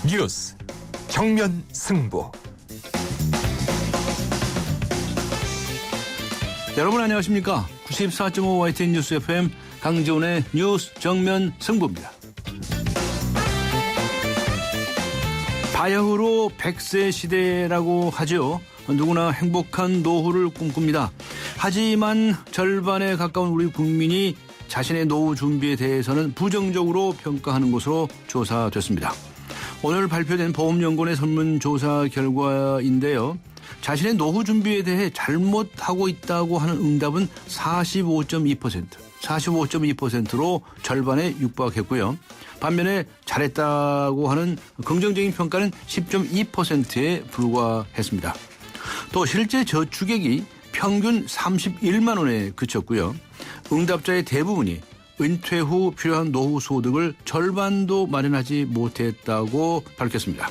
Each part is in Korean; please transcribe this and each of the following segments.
뉴스 정면 승부. 여러분 안녕하십니까? 94.5 YTN 뉴스 FM 강지훈의 뉴스 정면 승부입니다. 바야흐로 100세 시대라고 하죠. 누구나 행복한 노후를 꿈꿉니다. 하지만 절반에 가까운 우리 국민이 자신의 노후 준비에 대해서는 부정적으로 평가하는 것으로 조사됐습니다. 오늘 발표된 보험연구원의 설문조사 결과인데요. 자신의 노후 준비에 대해 잘못하고 있다고 하는 응답은 45.2%로 절반에 육박했고요. 반면에 잘했다고 하는 긍정적인 평가는 10.2%에 불과했습니다. 또 실제 저축액이 평균 31만 원에 그쳤고요. 응답자의 대부분이 은퇴 후 필요한 노후 소득을 절반도 마련하지 못했다고 밝혔습니다.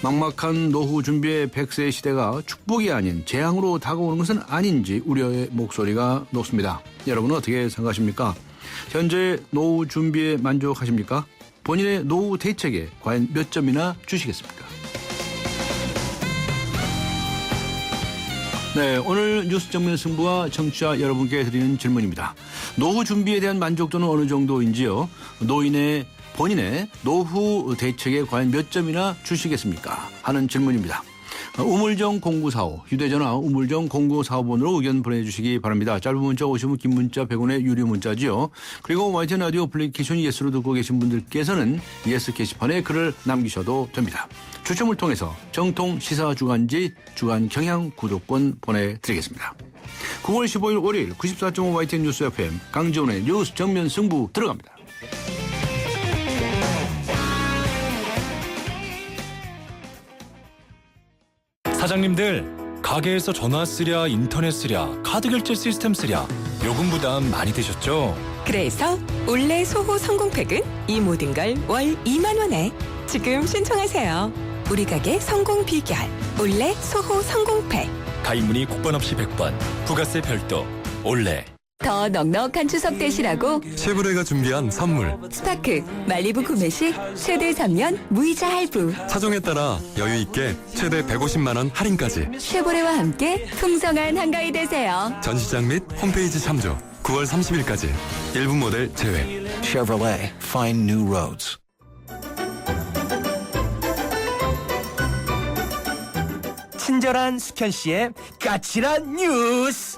막막한 노후 준비의 100세 시대가 축복이 아닌 재앙으로 다가오는 것은 아닌지 우려의 목소리가 높습니다. 여러분은 어떻게 생각하십니까? 현재 노후 준비에 만족하십니까? 본인의 노후 대책에 과연 몇 점이나 주시겠습니까? 네, 오늘 뉴스 정면 승부와 청취자 여러분께 드리는 질문입니다. 노후 준비에 대한 만족도는 어느 정도인지요? 본인의 노후 대책에 과연 몇 점이나 주시겠습니까? 하는 질문입니다. 우물정 0945, 휴대전화 우물정 0945번으로 의견 보내주시기 바랍니다. 짧은 문자 50원, 긴 문자 100원의 유료 문자지요. 그리고 YTN 라디오 어플리케이션 예스로 듣고 계신 분들께서는 예스 게시판에 글을 남기셔도 됩니다. 추첨을 통해서 정통 시사주간지 주간경향 구독권 보내드리겠습니다. 9월 15일 월요일 94.5 YTN 뉴스 FM 강지훈의 뉴스 정면 승부 들어갑니다. 사장님들, 가게에서 전화 쓰랴 인터넷 쓰랴 카드 결제 시스템 쓰랴 요금 부담 많이 되셨죠? 그래서 올레 소호 성공팩은 이 모든 걸 월 2만 원에 지금 신청하세요. 우리 가게 성공 비결 올레 소호 성공팩. 가입 문의 국번 없이 100번, 부가세 별도, 올레. 더 넉넉한 추석 되시라고 쉐보레가 준비한 선물. 스파크 말리부 구매 시 최대 3년 무이자 할부. 차종에 따라 여유 있게 최대 150만 원 할인까지. 쉐보레와 함께 풍성한 한가위 되세요. 전시장 및 홈페이지 참조. 9월 30일까지. 일부 모델 제외. Chevrolet, find new roads. 친절한 숙현 씨의 까칠한 뉴스.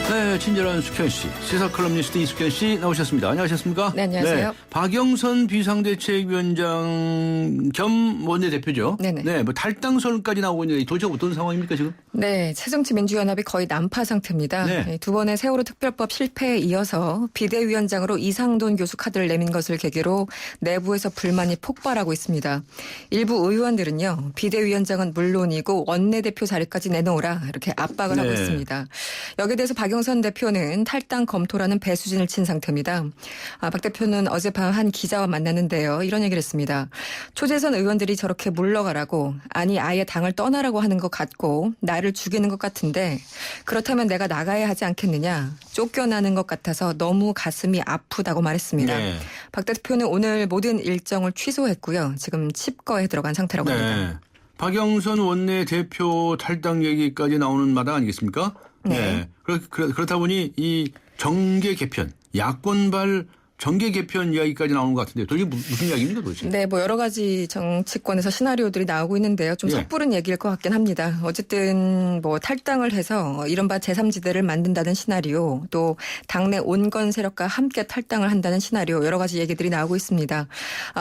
네, 친절한 숙현 씨, 시사 컬럼니스트 이숙현 씨 나오셨습니다. 안녕하셨습니까? 네, 안녕하세요. 박영선 비상대책위원장 겸 원내대표죠. 네네. 네, 뭐 탈당설까지 나오고 있는데 도대체 어떤 상황입니까 지금? 네, 새정치민주연합이 거의 난파 상태입니다. 네. 두 번의 세월호 특별법 실패에 이어서 비대위원장으로 이상돈 교수 카드를 내민 것을 계기로 내부에서 불만이 폭발하고 있습니다. 일부 의원들은요, 비대위원장은 물론이고 원내대표 자리까지 내놓으라 이렇게 압박을 하고 네. 있습니다. 여기에 대해서 박영선 대표는 탈당 검토라는 배수진을 친 상태입니다. 박 대표는 어젯밤 한 기자와 만났는데요. 이런 얘기를 했습니다. 초재선 의원들이 저렇게 물러가라고, 아니 아예 당을 떠나라고 하는 것 같고 나를 죽이는 것 같은데 그렇다면 내가 나가야 하지 않겠느냐. 쫓겨나는 것 같아서 너무 가슴이 아프다고 말했습니다. 네. 박 대표는 오늘 모든 일정을 취소했고요. 지금 칩거에 들어간 상태라고 합니다. 네. 박영선 원내대표 탈당 얘기까지 나오는 마당 아니겠습니까? 네. 그렇다 보니 이 정계 개편, 야권발 정계 개편 이야기까지 나오는 것 같은데 도대체 무슨 이야기입니까 도대체? 네, 뭐 여러 가지 정치권에서 시나리오들이 나오고 있는데요. 좀 예. 섣부른 얘기일 것 같긴 합니다. 어쨌든 뭐 탈당을 해서 이른바 제3지대를 만든다는 시나리오, 또 당내 온건 세력과 함께 탈당을 한다는 시나리오, 여러 가지 얘기들이 나오고 있습니다.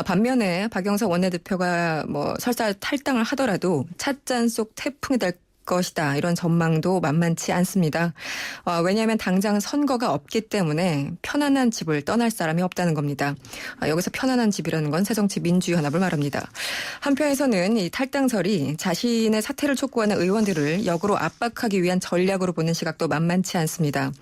반면에 박영선 원내대표가 뭐 설사 탈당을 하더라도 찻잔 속 태풍이 될 것이다. 이런 전망도 만만치 않습니다. 왜냐하면 당장 선거가 없기 때문에 편안한 집을 떠날 사람이 없다는 겁니다. 여기서 편안한 집이라는 건 새정치민주연합을 말합니다. 한편에서는 이 탈당설이 자신의 사퇴를 촉구하는 의원들을 역으로 압박하기 위한 전략으로 보는 시각도 만만치 않습니다.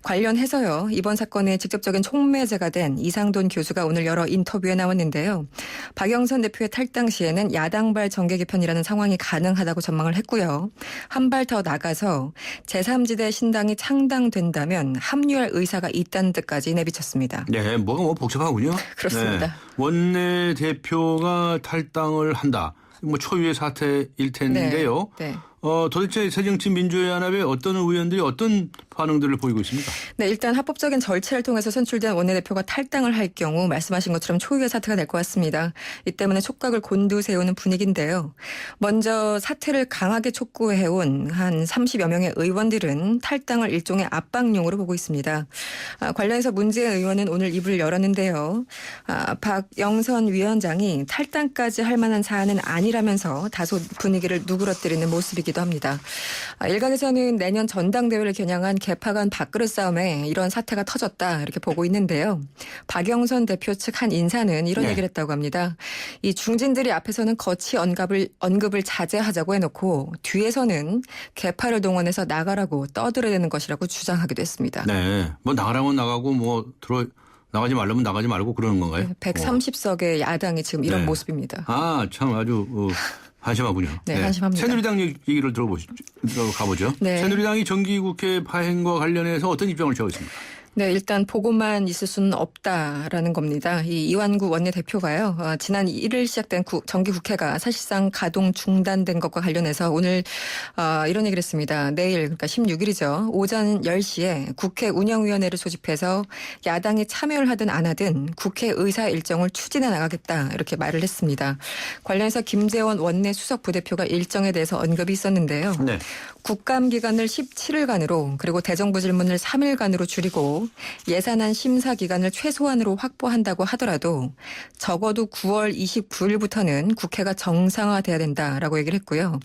관련해서요. 이번 사건의 직접적인 촉매제가 된 이상돈 교수가 오늘 여러 인터뷰에 나왔는데요. 박영선 대표의 탈당 시에는 야당발 정계 개편이라는 상황이 가능하다고 전망을 했고요. 한 발 더 나가서 제3지대 신당이 창당된다면 합류할 의사가 있다는 뜻까지 내비쳤습니다. 네, 뭐가 복잡하군요. 그렇습니다. 네, 원내 대표가 탈당을 한다. 뭐 초유의 사태일 텐데요. 네. 도대체 새정치민주연합의 어떤 의원들이 어떤 반응들을 보이고 있습니까? 네, 일단 합법적인 절차를 통해서 선출된 원내대표가 탈당을 할 경우 말씀하신 것처럼 초유의 사태가 될 것 같습니다. 이 때문에 촉각을 곤두세우는 분위기인데요. 먼저 사태를 강하게 촉구해온 한 30여 명의 의원들은 탈당을 일종의 압박용으로 보고 있습니다. 관련해서 문재인 의원은 오늘 입을 열었는데요. 박영선 위원장이 탈당까지 할 만한 사안은 아니라면서 다소 분위기를 누그러뜨리는 모습이기도 합니다. 일각에서는 내년 전당대회를 겨냥한 개파 간 밥그릇 싸움에 이런 사태가 터졌다 이렇게 보고 있는데요. 박영선 대표 측 한 인사는 이런 네. 얘기를 했다고 합니다. 이 중진들이 앞에서는 거치 언급을 자제하자고 해놓고 뒤에서는 개파를 동원해서 나가라고 떠들어대는 것이라고 주장하기도 했습니다. 네, 뭐 나가라면 나가고 나가지 말라면 나가지 말고 그러는 건가요? 130석의 야당이 지금 이런 네. 모습입니다. 참 아주 한심하군요. 네, 한심합니다. 새누리당 얘기를 들어가보죠. 네. 새누리당이 정기국회 파행과 관련해서 어떤 입장을 취하고 있습니까? 네, 일단 보고만 있을 수는 없다라는 겁니다. 이 이완구 원내대표가요. 지난 1일 시작된 정기국회가 사실상 가동 중단된 것과 관련해서 오늘 이런 얘기를 했습니다. 내일 그러니까 16일이죠. 오전 10시에 국회 운영위원회를 소집해서 야당이 참여를 하든 안 하든 국회 의사 일정을 추진해 나가겠다 이렇게 말을 했습니다. 관련해서 김재원 원내 수석 부대표가 일정에 대해서 언급이 있었는데요. 네. 국감 기간을 17일간으로 그리고 대정부 질문을 3일간으로 줄이고 예산안 심사 기간을 최소한으로 확보한다고 하더라도 적어도 9월 29일부터는 국회가 정상화돼야 된다라고 얘기를 했고요.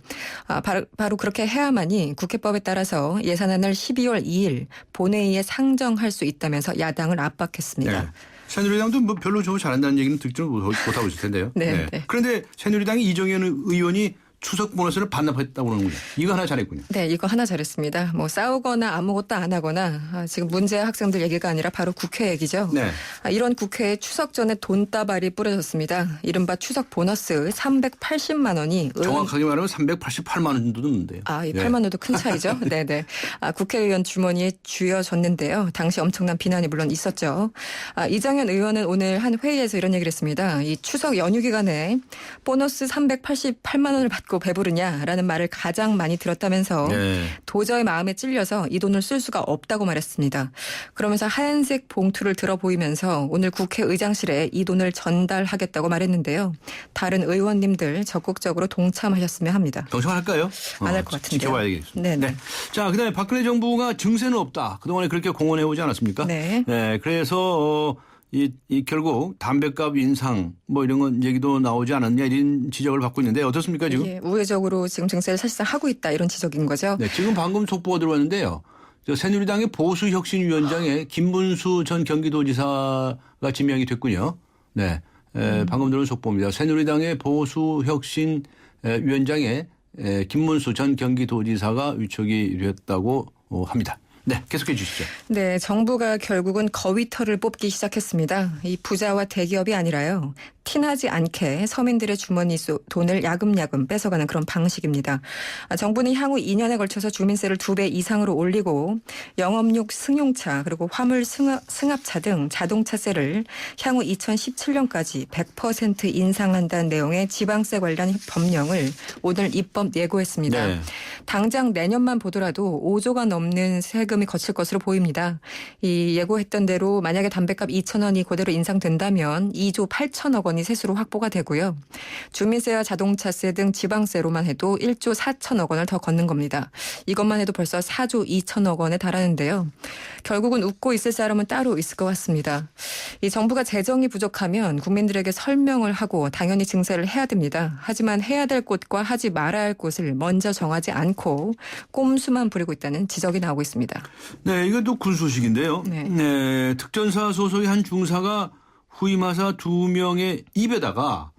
바로 그렇게 해야만이 국회법에 따라서 예산안을 12월 2일 본회의에 상정할 수 있다면서 야당을 압박했습니다. 네. 새누리당도 뭐 별로 잘한다는 얘기는 듣지는 못하고 있을 텐데요. 네. 그런데 새누리당이 이정현 의원이 추석 보너스를 반납했다고 그러는군요. 이거 하나 잘했군요. 네, 이거 하나 잘했습니다. 뭐 싸우거나 아무것도 안 하거나 지금 문제 학생들 얘기가 아니라 바로 국회 얘기죠. 네. 이런 국회에 추석 전에 돈다발이 뿌려졌습니다. 이른바 추석 보너스 380만 원이 정확하게 말하면 388만 원 정도 듣는데요. 이 8만 원도 큰 차이죠. 네네. 국회의원 주머니에 쥐어졌는데요. 당시 엄청난 비난이 물론 있었죠. 이정현 의원은 오늘 한 회의에서 이런 얘기를 했습니다. 이 추석 연휴 기간에 보너스 388만 원을 받고 배부르냐라는 말을 가장 많이 들었다면서 네. 도저히 마음에 찔려서 이 돈을 쓸 수가 없다고 말했습니다. 그러면서 하얀색 봉투를 들어 보이면서 오늘 국회의장실에 이 돈을 전달하겠다고 말했는데요. 다른 의원님들 적극적으로 동참하셨으면 합니다. 동참할까요? 안 할 것 같은데요. 지켜봐야겠습니다. 네네. 자, 그다음에 박근혜 정부가 증세는 없다. 그동안에 그렇게 공언해 오지 않았습니까? 네. 그래서 결국 담배값 인상 뭐 이런 건 얘기도 나오지 않았냐 이런 지적을 받고 있는데 어떻습니까 지금? 예, 우회적으로 지금 증세를 사실상 하고 있다 이런 지적인 거죠. 네, 지금 방금 속보가 들어왔는데요. 새누리당의 보수혁신위원장에 김문수 전 경기도지사가 지명이 됐군요. 네, 방금 들은 속보입니다. 새누리당의 보수혁신위원장에 김문수 전 경기도지사가 위촉이 됐다고 합니다. 네, 계속해 주시죠. 네, 정부가 결국은 거위털을 뽑기 시작했습니다. 이 부자와 대기업이 아니라요. 티나지 않게 서민들의 주머니 속 돈을 야금야금 뺏어가는 그런 방식입니다. 정부는 향후 2년에 걸쳐서 주민세를 2배 이상으로 올리고 영업용 승용차 그리고 화물 승합차 등 자동차세를 향후 2017년까지 100% 인상한다는 내용의 지방세 관련 법령을 오늘 입법 예고했습니다. 네. 당장 내년만 보더라도 5조가 넘는 세금이 거칠 것으로 보입니다. 이 예고했던 대로 만약에 담배값 2,000원이 그대로 인상된다면 2조 8천억 원이 세수로 확보가 되고요. 주민세와 자동차세 등 지방세로만 해도 1조 4천억 원을 더 걷는 겁니다. 이것만 해도 벌써 4조 2천억 원에 달하는데요. 결국은 웃고 있을 사람은 따로 있을 것 같습니다. 이 정부가 재정이 부족하면 국민들에게 설명을 하고 당연히 증세를 해야 됩니다. 하지만 해야 될 곳과 하지 말아야 할 곳을 먼저 정하지 않고 꼼수만 부리고 있다는 지적이 나오고 있습니다. 네, 이것도 군 소식인데요. 네. 특전사 소속의 한 중사가 후임하사 2명의 입에다가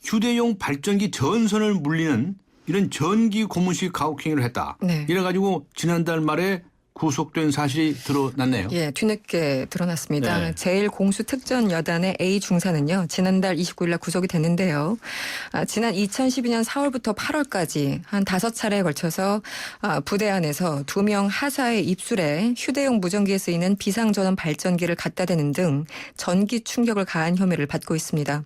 휴대용 발전기 전선을 물리는 이런 전기 고문식 가혹행위를 했다. 네. 이래가지고 지난달 말에 구속된 사실이 드러났네요. 예, 뒤늦게 드러났습니다. 네. 제1공수특전여단의 A 중사는요, 지난달 29일 날 구속이 됐는데요. 지난 2012년 4월부터 8월까지 한 5차례에 걸쳐서 부대 안에서 2명 하사의 입술에 휴대용 무전기에 쓰이는 비상전원 발전기를 갖다 대는 등 전기 충격을 가한 혐의를 받고 있습니다.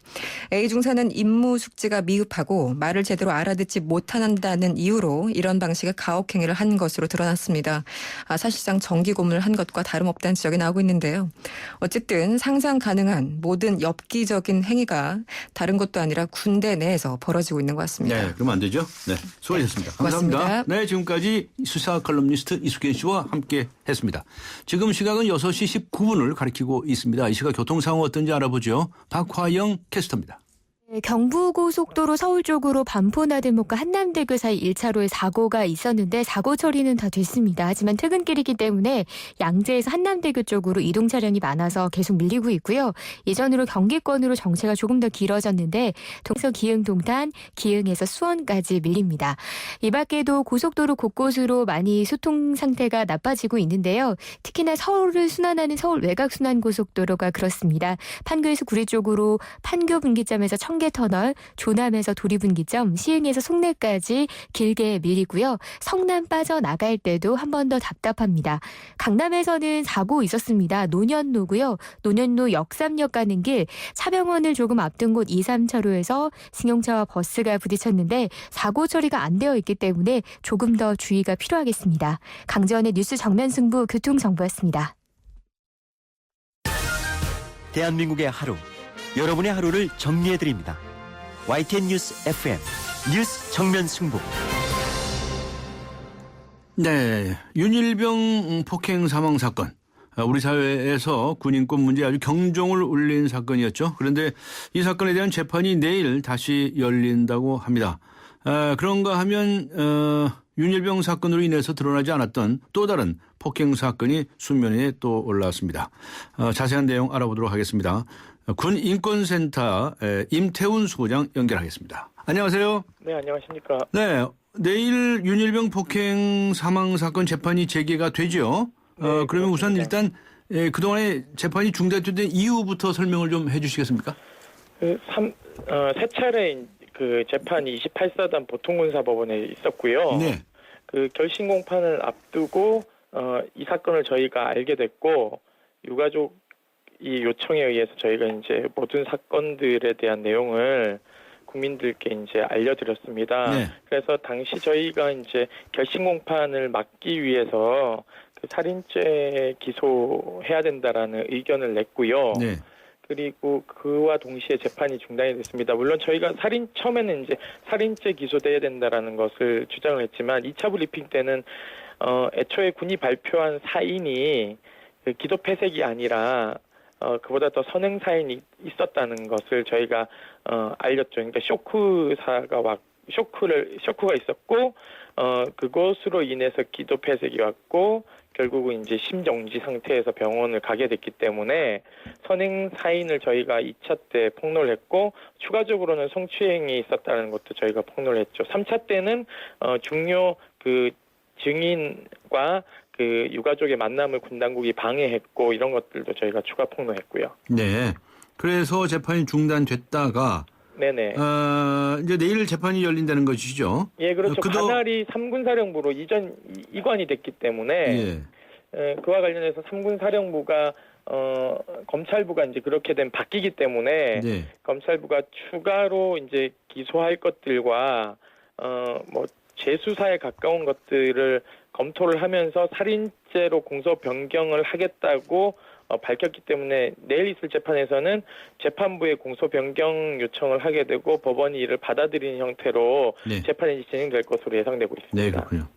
A 중사는 임무 숙지가 미흡하고 말을 제대로 알아듣지 못한다는 이유로 이런 방식의 가혹행위를 한 것으로 드러났습니다. 사실상 정기 고문을 한 것과 다름없다는 지적이 나오고 있는데요. 어쨌든 상상 가능한 모든 엽기적인 행위가 다른 것도 아니라 군대 내에서 벌어지고 있는 것 같습니다. 네, 그러면 안 되죠. 네, 수고하셨습니다. 감사합니다. 고맙습니다. 네, 지금까지 수사 칼럼니스트 이수근 씨와 함께 했습니다. 지금 시각은 6시 19분을 가리키고 있습니다. 이 시각 교통 상황 어떤지 알아보죠. 박화영 캐스터입니다. 경부고속도로 서울 쪽으로 반포나들목과 한남대교 사이 1차로에 사고가 있었는데 사고 처리는 다 됐습니다. 하지만 퇴근길이기 때문에 양재에서 한남대교 쪽으로 이동 차량이 많아서 계속 밀리고 있고요. 예전으로 경기권으로 정체가 조금 더 길어졌는데 동서 기흥 동탄, 기흥에서 수원까지 밀립니다. 이 밖에도 고속도로 곳곳으로 많이 소통 상태가 나빠지고 있는데요. 특히나 서울을 순환하는 서울 외곽순환고속도로가 그렇습니다. 판교에서 구리 쪽으로 판교 분기점에서 청계터널, 조남에서 도리분기점, 시흥에서 송내까지 길게 밀리고요. 성남 빠져나갈 때도 한 번 더 답답합니다. 강남에서는 사고 있었습니다. 노년로고요. 노년로 역삼역 가는 길 차병원을 조금 앞둔 곳 2, 3차로에서 승용차와 버스가 부딪혔는데 사고 처리가 안 되어 있기 때문에 조금 더 주의가 필요하겠습니다. 강지원의 뉴스 정면 승부 교통정보였습니다. 대한민국의 하루, 여러분의 하루를 정리해드립니다. YTN 뉴스 FM 뉴스 정면 승부. 네, 윤일병 폭행 사망 사건. 우리 사회에서 군인권 문제에 아주 경종을 울린 사건이었죠. 그런데 이 사건에 대한 재판이 내일 다시 열린다고 합니다. 그런가 하면 윤일병 사건으로 인해서 드러나지 않았던 또 다른 폭행 사건이 수면에 또 올라왔습니다. 자세한 내용 알아보도록 하겠습니다. 군인권센터 임태훈 수고장 연결하겠습니다. 안녕하세요. 네, 안녕하십니까. 네, 내일 윤일병 폭행 사망 사건 재판이 재개가 되죠. 네, 그러면 우선 그렇습니다. 일단 그동안에 재판이 중단된 이유부터 설명을 좀 해주시겠습니까? 세 차례 그 재판이 28사단 보통군사법원에 있었고요. 네. 그 결심 공판을 앞두고 이 사건을 저희가 알게 됐고 유가족이 요청에 의해서 저희가 이제 모든 사건들에 대한 내용을 국민들께 이제 알려드렸습니다. 네. 그래서 당시 저희가 이제 결심 공판을 막기 위해서 그 살인죄 기소해야 된다라는 의견을 냈고요. 네. 그리고 그와 동시에 재판이 중단이 됐습니다. 물론 저희가 처음에는 이제 살인죄 기소돼야 된다라는 것을 주장을 했지만 2차 브리핑 때는 애초에 군이 발표한 사인이 그 기소 폐색이 아니라 그보다 더 선행 사인이 있었다는 것을 저희가 알렸죠. 그러니까 쇼크가 있었고 그것으로 인해서 기도 폐색이 왔고 결국은 이제 심정지 상태에서 병원을 가게 됐기 때문에 선행 사인을 저희가 2차 때 폭로를 했고 추가적으로는 성추행이 있었다는 것도 저희가 폭로를 했죠. 3차 때는 중요 그 증인과 그 유가족의 만남을 군 당국이 방해했고 이런 것들도 저희가 추가 폭로했고요. 네. 그래서 재판이 중단됐다가 네네. 이제 내일 재판이 열린다는 것이죠. 예, 그렇죠. 관할이 3군사령부로 이관이 됐기 때문에 그와 관련해서 3군사령부가 검찰부가 이제 그렇게 된 바뀌기 때문에 네. 검찰부가 추가로 이제 기소할 것들과 뭐 재수사에 가까운 것들을 검토를 하면서 살인죄로 공소 변경을 하겠다고 밝혔기 때문에 내일 있을 재판에서는 재판부에 공소 변경 요청을 하게 되고 법원이 이를 받아들이는 형태로 네. 재판이 진행될 것으로 예상되고 있습니다. 네, 그렇군요.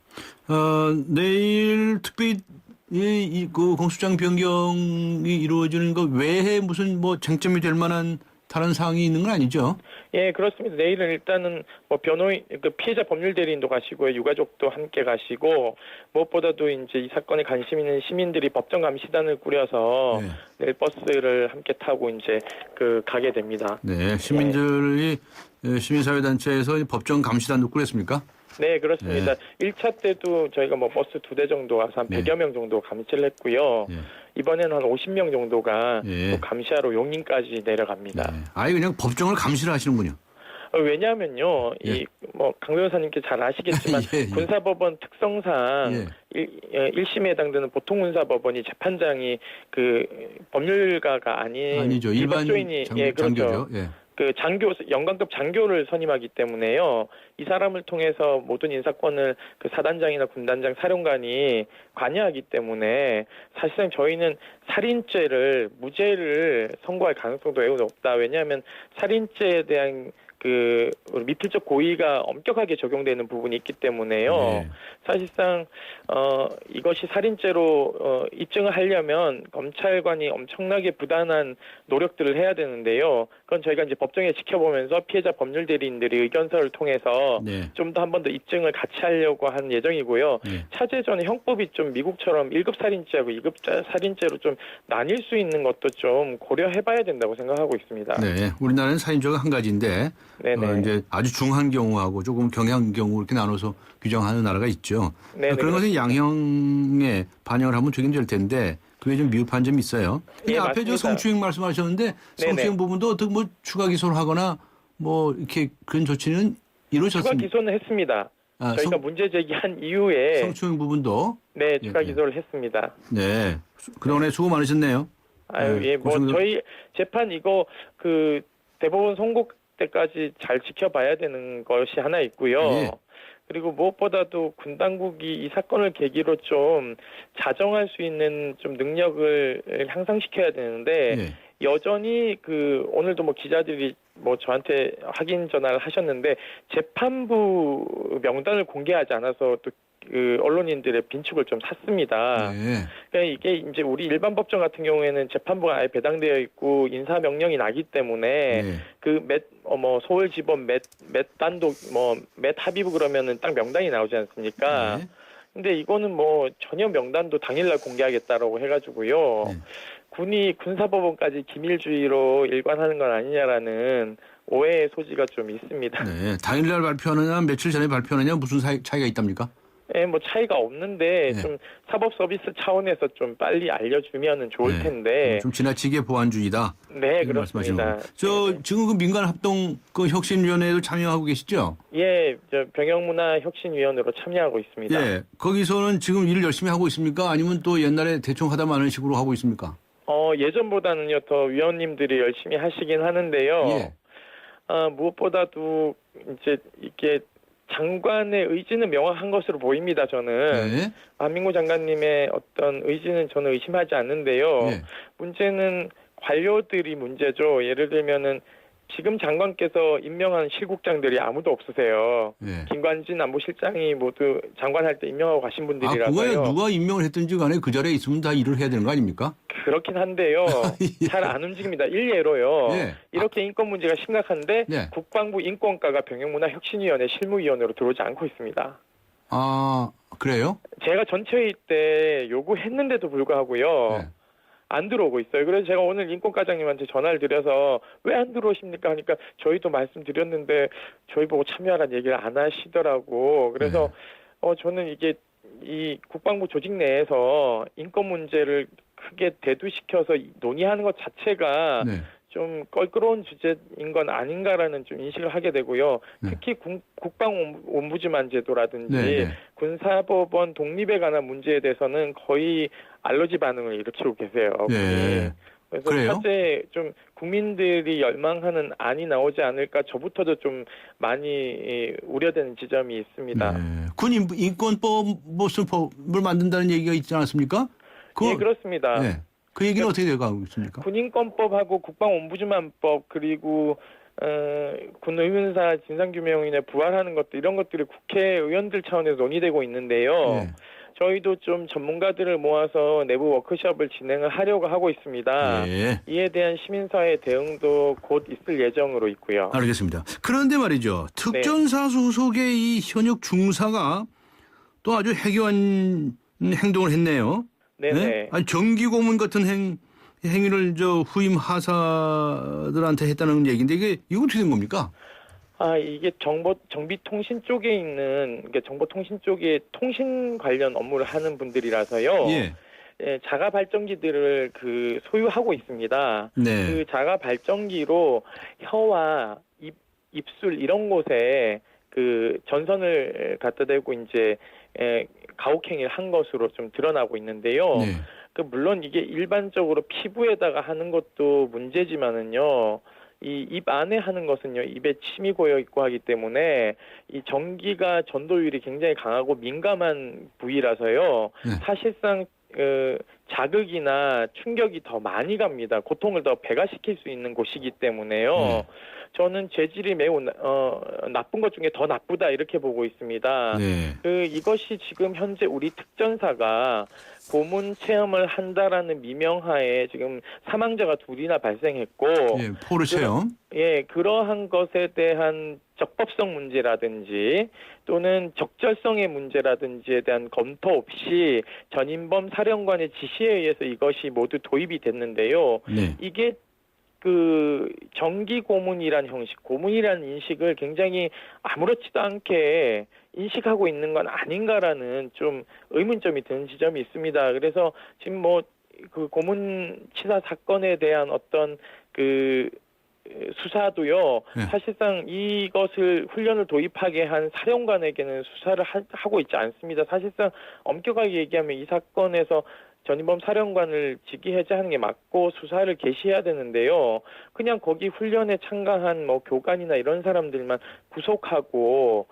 내일 특별히 그 공소장 변경이 이루어지는 것 외에 무슨 뭐 쟁점이 될 만한 다른 사항이 있는 건 아니죠? 예, 그렇습니다. 내일은 일단은 뭐 변호인, 그 피해자 법률 대리인도 가시고요, 유가족도 함께 가시고 무엇보다도 이제 이 사건에 관심 있는 시민들이 법정 감시단을 꾸려서 내일 버스를 함께 타고 이제 가게 됩니다. 네, 시민들이 시민사회단체에서 법정 감시단도 꾸렸습니까? 네, 그렇습니다. 1차 때도 저희가 뭐 버스 2대 정도 와서 한 100여 명 정도 감시를 했고요. 예. 이번에는 한 50명 정도가 예. 또 감시하러 용인까지 내려갑니다. 네. 아예 그냥 법정을 감시를 하시는군요. 왜냐하면요, 예. 이 뭐 강 변호사님께 잘 아시겠지만 예, 예. 군사법원 특성상 예. 1심에 해당되는 보통군사법원이 재판장이 그 법률가가 아니죠. 일반 일반조인이 장교죠. 그렇죠. 예. 그 장교 영관급 장교를 선임하기 때문에요. 이 사람을 통해서 모든 인사권을 그 사단장이나 군단장 사령관이 관여하기 때문에 사실상 저희는 살인죄를 무죄를 선고할 가능성도 매우 높다. 왜냐하면 살인죄에 대한 그 미필적 고의가 엄격하게 적용되는 부분이 있기 때문에요. 네. 사실상 이것이 살인죄로 입증을 하려면 검찰관이 엄청나게 부단한 노력들을 해야 되는데요. 그건 저희가 이제 법정에 지켜보면서 피해자 법률 대리인들이 의견서를 통해서 네. 좀 더 한 번 더 입증을 같이 하려고 한 예정이고요. 네. 차제전에 형법이 좀 미국처럼 1급 살인죄하고 2급 살인죄로 좀 나뉠 수 있는 것도 좀 고려해봐야 된다고 생각하고 있습니다. 네. 우리나라는 살인죄가 한 가지인데 네네. 이제 아주 중한 경우하고 조금 경향 경우 이렇게 나눠서 규정하는 나라가 있죠. 네네. 그런 것은 양형에 반영을 하면 적용될 텐데 그게 좀 미흡한 점이 있어요. 근데 예, 앞에 저 맞습니다. 성추행 말씀하셨는데 성추행 부분도 어떻게 뭐 추가 기소를 하거나 뭐 이렇게 그런 조치는 추가 이루어졌습니다. 기소는 했습니다. 아, 저희가 문제 제기한 이후에 성추행 부분도 네 추가 예, 예. 기소를 했습니다. 네. 그동안에 수고 많으셨네요. 아유 네, 예, 뭐 고생들- 저희 재판 이거 그 대법원 선고 때까지 잘 지켜봐야 되는 것이 하나 있고요. 예. 그리고 무엇보다도 군 당국이 이 사건을 계기로 좀 자정할 수 있는 좀 능력을 향상시켜야 되는데 예. 여전히 그 오늘도 뭐 기자들이 뭐 저한테 확인 전화를 하셨는데 재판부 명단을 공개하지 않아서 또 그 언론인들의 빈축을 좀 샀습니다. 네. 그러니까 이게 이제 우리 일반 법정 같은 경우에는 재판부가 아예 배당되어 있고 인사 명령이 나기 때문에 네. 그 서울지법 몇 단독 몇 합의부 그러면은 딱 명단이 나오지 않습니까? 네. 근데 이거는 뭐 전혀 명단도 당일날 공개하겠다라고 해가지고요. 네. 군이 군사법원까지 기밀주의로 일관하는 건 아니냐라는 오해의 소지가 좀 있습니다. 네. 당일날 발표하느냐 며칠 전에 발표하느냐 무슨 차이가 있답니까? 예, 뭐 차이가 없는데 네. 좀 사법 서비스 차원에서 좀 빨리 알려주면은 좋을 네. 텐데. 좀 지나치게 보안주의다. 네, 이런 말씀하시는 그렇습니다. 거고. 저 네. 지금 그 민간 합동 그 혁신위원회도 참여하고 계시죠? 예, 저 병영문화혁신위원회로 참여하고 있습니다. 예. 거기서는 지금 일을 열심히 하고 있습니까? 아니면 또 옛날에 대충 하다 마는 식으로 하고 있습니까? 예전보다는요 더 위원님들이 열심히 하시긴 하는데요. 예. 무엇보다도 이제 이게 장관의 의지는 명확한 것으로 보입니다. 저는 네. 안민구 장관님의 어떤 의지는 저는 의심하지 않는데요. 예. 문제는 관료들이 문제죠. 예를 들면은 지금 장관께서 임명한 실국장들이 아무도 없으세요. 예. 김관진 안보실장이 모두 장관할 때 임명하고 가신 아, 분들이라서요. 그거야 누가 임명을 했든지 간에 그 자리에 있으면 다 일을 해야 되는 거 아닙니까? 그렇긴 한데요. 예. 잘 안 움직입니다. 일례로요. 예. 이렇게 인권 문제가 심각한데 네. 국방부 인권과가 병영문화혁신위원회 실무위원으로 들어오지 않고 있습니다. 아, 그래요? 제가 전체회의 때 요구했는데도 불구하고요. 네. 안 들어오고 있어요. 그래서 제가 오늘 인권과장님한테 전화를 드려서 왜 안 들어오십니까 하니까 저희도 말씀드렸는데 저희 보고 참여하라는 얘기를 안 하시더라고. 그래서 저는 이게 이 국방부 조직 내에서 인권 문제를 크게 대두시켜서 논의하는 것 자체가 네. 좀 껄끄러운 주제인 건 아닌가라는 좀 인식을 하게 되고요. 네. 특히 국방옴부즈만 제도라든지 네, 네. 군사법원 독립에 관한 문제에 대해서는 거의 알러지 반응을 일으키고 계세요. 네. 그래서 그래요? 차제 좀 국민들이 열망하는 안이 나오지 않을까 저부터도 좀 많이 우려되는 지점이 있습니다. 네. 군 인권법 무슨 법을 만든다는 얘기가 있지 않았습니까? 예, 그렇습니다. 네. 그 얘기는 어떻게 돼가고 있습니까? 군인권법하고 국방옴부즈만법 그리고 군의문사 진상규명인에 부활하는 것들 이런 것들이 국회의원들 차원에서 논의되고 있는데요. 네. 저희도 좀 전문가들을 모아서 내부 워크숍을 진행을 하려고 하고 있습니다. 네. 이에 대한 시민사회 대응도 곧 있을 예정으로 있고요. 알겠습니다. 그런데 말이죠. 특전사 소속의 이 현역 중사가 또 아주 해교한 행동을 했네요. 네네. 아니, 정기 고문 같은 행위를 후임 하사들한테 했다는 얘기인데 이거 어떻게 된 겁니까? 이게 정비통신 쪽에 있는, 그러니까 정보통신 쪽에 통신 관련 업무를 하는 분들이라서요. 예. 예, 자가 발전기들을 소유하고 있습니다. 네. 그 자가 발전기로 혀와 입술 이런 곳에 전선을 갖다 대고 이제 가혹행위를 한 것으로 좀 드러나고 있는데요. 네. 물론 이게 일반적으로 피부에다가 하는 것도 문제지만은요. 이 입 안에 하는 것은요, 입에 침이 고여 있고 하기 때문에 이 전기가 전도율이 굉장히 강하고 민감한 부위라서요. 네. 사실상 자극이나 충격이 더 많이 갑니다. 고통을 더 배가시킬 수 있는 곳이기 때문에요. 저는 재질이 매우 나쁜 것 중에 더 나쁘다 이렇게 보고 있습니다. 네. 이것이 지금 현재 우리 특전사가 고문 체험을 한다라는 미명하에 지금 사망자가 2이나 발생했고, 예, 포르 체험. 예, 그러한 것에 대한 적법성 문제라든지 또는 적절성의 문제라든지에 대한 검토 없이 전인범 사령관의 지시에 의해서 이것이 모두 도입이 됐는데요. 네. 이게 정기 고문이란 형식, 고문이라는 인식을 굉장히 아무렇지도 않게 인식하고 있는 건 아닌가라는 좀 의문점이 드는 지점이 있습니다. 그래서 지금 고문 치사 사건에 대한 어떤 수사도요. 네. 사실상 이것을 훈련을 도입하게 한 사령관에게는 수사를 하고 있지 않습니다. 사실상 엄격하게 얘기하면 이 사건에서 전인범 사령관을 직위 해제하는 게 맞고 수사를 개시해야 되는데요. 그냥 거기 훈련에 참가한 교관이나 이런 사람들만 구속하고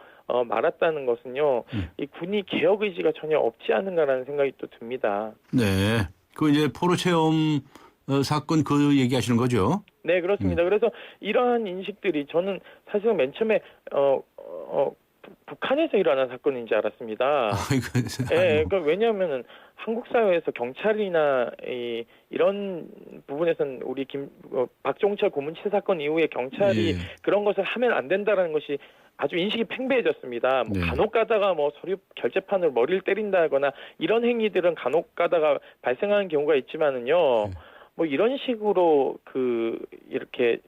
말았다는 것은요. 이 군이 개혁 의지가 전혀 없지 않은가라는 생각이 또 듭니다. 네. 이제 포르 체험 사건 얘기하시는 거죠? 네, 그렇습니다. 그래서 이러한 인식들이 저는 사실 맨 처음에 북한에서 일어난 사건인지 알았습니다. 예, 그러니까 왜냐하면은 한국 사회에서 경찰이나 이런 부분에서는 우리 박종철 고문치사 사건 이후에 경찰이 그런 것을 하면 안 된다라는 것이 아주 인식이 팽배해졌습니다. 네. 간혹 가다가 서류 결제판으로 머리를 때린다거나 이런 행위들은 간혹 가다가 발생하는 경우가 있지만은요. 이런 식으로 이렇게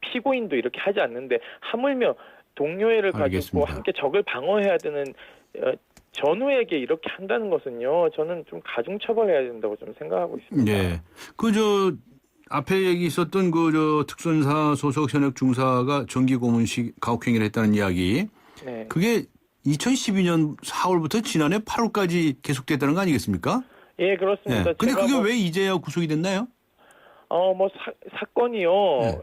피고인도 이렇게 하지 않는데 하물며 동료애를 가지고 알겠습니다. 함께 적을 방어해야 되는 전우에게 이렇게 한다는 것은요. 저는 좀 가중처벌해야 된다고 좀 생각하고 있습니다. 네. 앞에 얘기 있었던 특전사 소속 현역 중사가 정기 고문식 가혹행위를 했다는 이야기. 네. 그게 2012년 4월부터 지난해 8월까지 계속됐다는 거 아니겠습니까? 예, 그렇습니다. 네. 근데 그게 왜 이제야 구속이 됐나요? 사건이요. 네.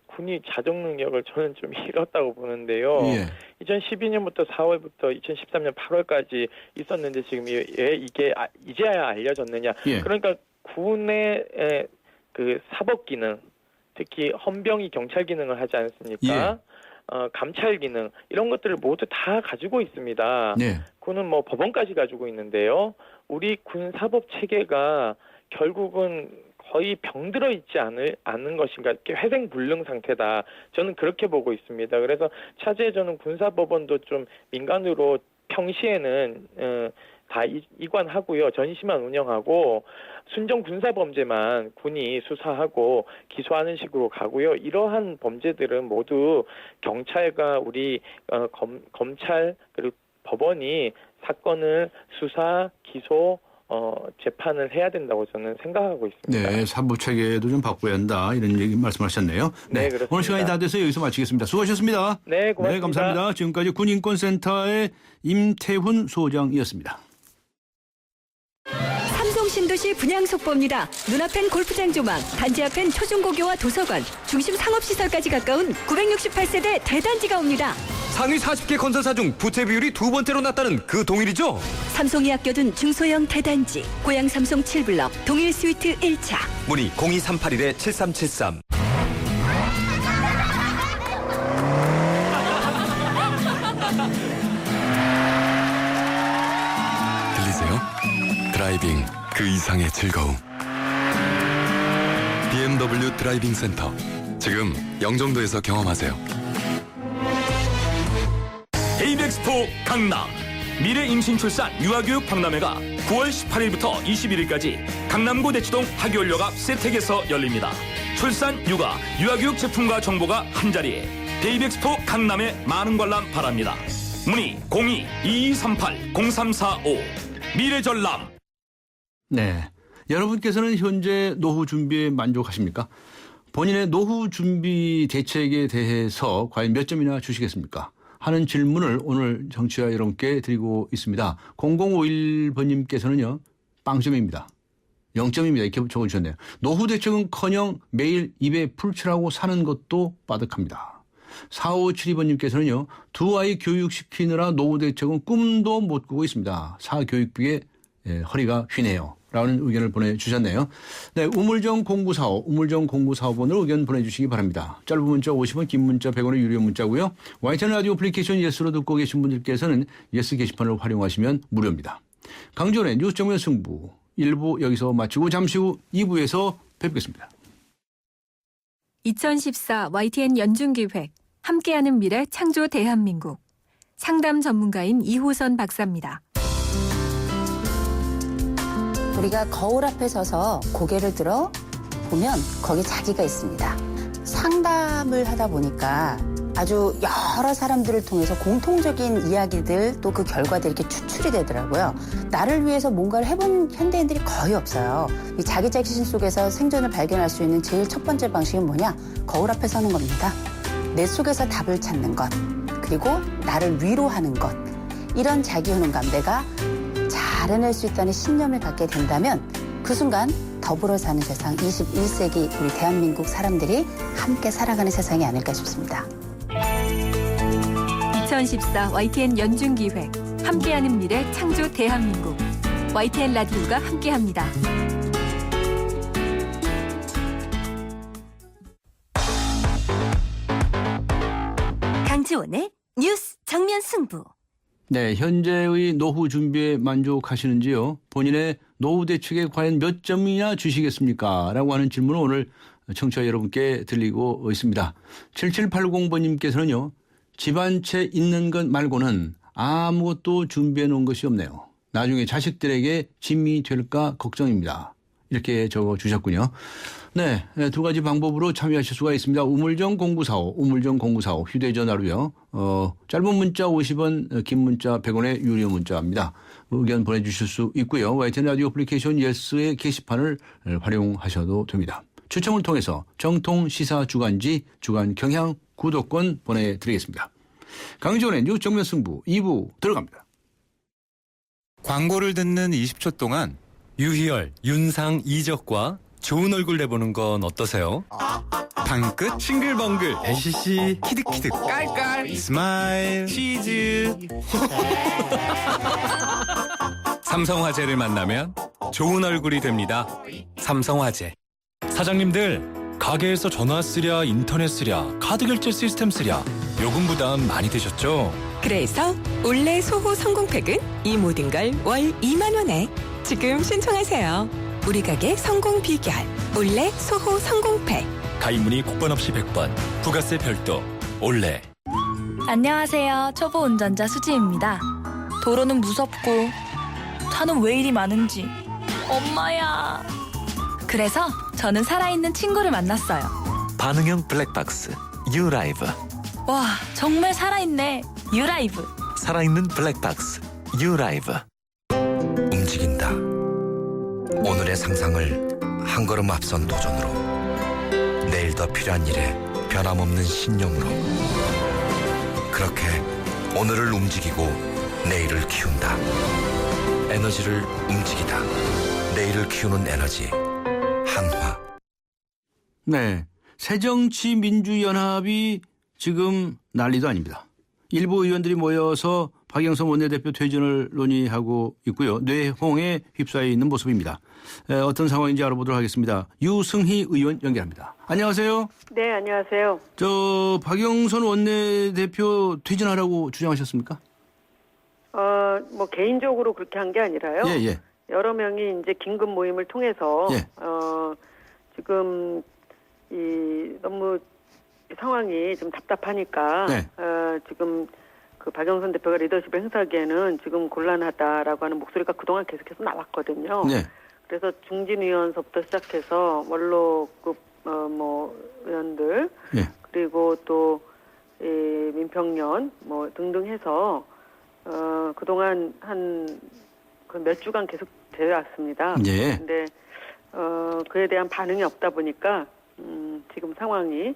군이 자정 능력을 저는 좀 잃었다고 보는데요. 예. 2012년부터 4월부터 2013년 8월까지 있었는데 지금 이게 이제야 알려졌느냐. 예. 그러니까 군의 사법 기능, 특히 헌병이 경찰 기능을 하지 않습니까? 감찰 기능 이런 것들을 모두 다 가지고 있습니다. 네. 군은 법원까지 가지고 있는데요. 우리 군 사법 체계가 결국은 거의 병들어 있지 않은 것인가, 회생불능 상태다. 저는 그렇게 보고 있습니다. 그래서 차제에 저는 군사법원도 좀 민간으로 평시에는 다 이관하고요. 전시만 운영하고 순정 군사범죄만 군이 수사하고 기소하는 식으로 가고요. 이러한 범죄들은 모두 경찰과 우리 검찰 그리고 법원이 사건을 수사, 기소, 재판을 해야 된다고 저는 생각하고 있습니다. 네, 사법 체계도 좀 바꿔야 한다 이런 얘기 말씀하셨네요. 네, 그렇습니다. 오늘 시간이 다 돼서 여기서 마치겠습니다. 수고하셨습니다. 네, 고맙습니다. 네, 감사합니다. 지금까지 군인권센터의 임태훈 소장이었습니다. 삼성 신도시 분양 속보입니다. 눈앞엔 골프장 조망, 단지 앞엔 초중고교와 도서관, 중심 상업시설까지 가까운 968세대 대단지가 옵니다. 상위 40개 건설사 중 부채 비율이 2번째로 낮다는 그 동일이죠? 삼성이 아껴둔 중소형 대단지, 고양 삼성 7블럭, 동일 스위트 1차. 문의 02381-7373. 들리세요? 드라이빙 그 이상의 즐거움. BMW 드라이빙 센터. 지금 영종도에서 경험하세요. 에이벡스포 강남 미래 임신 출산 유아교육 박람회가 9월 18일부터 21일까지 강남구 대치동 학교연료갑 세택에서 열립니다. 출산, 육아, 유아교육 제품과 정보가 한자리에 데이비엑스포 강남에 많은 관람 바랍니다. 문의 02-2238-0345 미래전람. 네. 여러분께서는 현재 노후 준비에 만족하십니까? 본인의 노후 준비 대책에 대해서 과연 몇 점이나 주시겠습니까? 하는 질문을 오늘 정치자 여러분께 드리고 있습니다. 0051번님께서는요. 빵점입니다. 0점입니다. 이렇게 적어주셨네요. 노후 대책은커녕 매일 입에 풀칠하고 사는 것도 빠득합니다. 4572번님께서는요. 두 아이 교육시키느라 노후 대책은 꿈도 못 꾸고 있습니다. 사교육비에 허리가 휘네요. 라는 의견을 보내주셨네요. 네, 우물정 0945번으로 의견 보내주시기 바랍니다. 짧은 문자 50원, 긴 문자 100원의 유료 문자고요. YTN 라디오 애플리케이션 예스로 듣고 계신 분들께서는 예스 게시판을 활용하시면 무료입니다. 강지원의 뉴스 정면 승부 1부 여기서 마치고 잠시 후 2부에서 뵙겠습니다. 2014 YTN 연중기획 함께하는 미래 창조 대한민국 상담 전문가인 이호선 박사입니다. 우리가 거울 앞에 서서 고개를 들어 보면 거기 자기가 있습니다. 상담을 하다 보니까 아주 여러 사람들을 통해서 공통적인 이야기들 또 그 결과들이 이렇게 추출이 되더라고요. 나를 위해서 뭔가를 해본 현대인들이 거의 없어요. 이 자기 자신 속에서 생존을 발견할 수 있는 제일 첫 번째 방식은 뭐냐? 거울 앞에 서는 겁니다. 내 속에서 답을 찾는 것, 그리고 나를 위로하는 것. 이런 자기 효능감, 내가 잘 해낼 수 있다는 신념을 갖게 된다면 그 순간 더불어 사는 세상, 21세기 우리 대한민국 사람들이 함께 살아가는 세상이 아닐까 싶습니다. 2014 YTN 연중기획 함께하는 미래 창조 대한민국 YTN 라디오가 함께합니다. 강지원의 뉴스 정면 승부. 네, 현재의 노후 준비에 만족하시는지요? 본인의 노후 대책에 과연 몇 점이나 주시겠습니까? 라고 하는 질문을 오늘 청취자 여러분께 드리고 있습니다. 7780번님께서는요. 집 한 채 있는 것 말고는 아무것도 준비해 놓은 것이 없네요. 나중에 자식들에게 짐이 될까 걱정입니다. 이렇게 적어주셨군요. 네, 두 가지 방법으로 참여하실 수가 있습니다. 우물정 0945 휴대전화로요. 짧은 문자 50원, 긴 문자 100원의 유료 문자입니다. 의견 보내주실 수 있고요. YTN 라디오 애플리케이션 예스의 게시판을 활용하셔도 됩니다. 추첨을 통해서 정통 시사 주간지 주간 경향 구독권 보내드리겠습니다. 강지원의 뉴스 정면 승부 2부 들어갑니다. 광고를 듣는 20초 동안 유희열, 윤상, 이적과 좋은 얼굴 내보는 건 어떠세요? 방끝 싱글벙글 배시시 키득키득 깔깔 스마일 치즈 삼성화재를 만나면 좋은 얼굴이 됩니다. 삼성화재. 사장님들, 가게에서 전화 쓰랴, 인터넷 쓰랴, 카드 결제 시스템 쓰랴 요금 부담 많이 되셨죠? 그래서 올레 소호 성공팩은 이 모든 걸 월 2만 원에 지금 신청하세요. 우리 가게 성공 비결 올레 소호 성공팩. 가입 문의 국번 없이 100번. 부가세 별도 올레. 안녕하세요. 초보 운전자 수지입니다. 도로는 무섭고 차는 왜 이리 많은지 엄마야. 그래서 저는 살아있는 친구를 만났어요. 반응형 블랙박스 유라이브. 와, 정말 살아있네. 유라이브. 살아있는 블랙박스 유라이브. 움직인다. 오늘의 상상을 한 걸음 앞선 도전으로, 내일 더 필요한 일에 변함없는 신념으로, 그렇게 오늘을 움직이고 내일을 키운다. 에너지를 움직이다. 내일을 키우는 에너지 한화. 네, 새정치민주연합이 지금 난리도 아닙니다. 일부 의원들이 모여서 박영선 원내대표 퇴진을 논의하고 있고요. 뇌홍에 휩싸여 있는 모습입니다. 어떤 상황인지 알아보도록 하겠습니다. 유승희 의원 연결합니다. 안녕하세요. 네, 안녕하세요. 박영선 원내대표 퇴진하라고 주장하셨습니까? 뭐 개인적으로 그렇게 한 게 아니라요. 예. 여러 명이 이제 긴급 모임을 통해서 예. 지금 너무 상황이 좀 답답하니까 네. 지금 그 박영선 대표가 리더십을 행사하기에는 지금 곤란하다라고 하는 목소리가 그동안 계속해서 나왔거든요. 네. 그래서 중진위원서부터 시작해서 원로급 의원들 예. 그리고 또 민평년 뭐 등등 해서 그동안 한 그 몇 주간 계속 되어 왔습니다. 예. 근데 그에 대한 반응이 없다 보니까 지금 상황이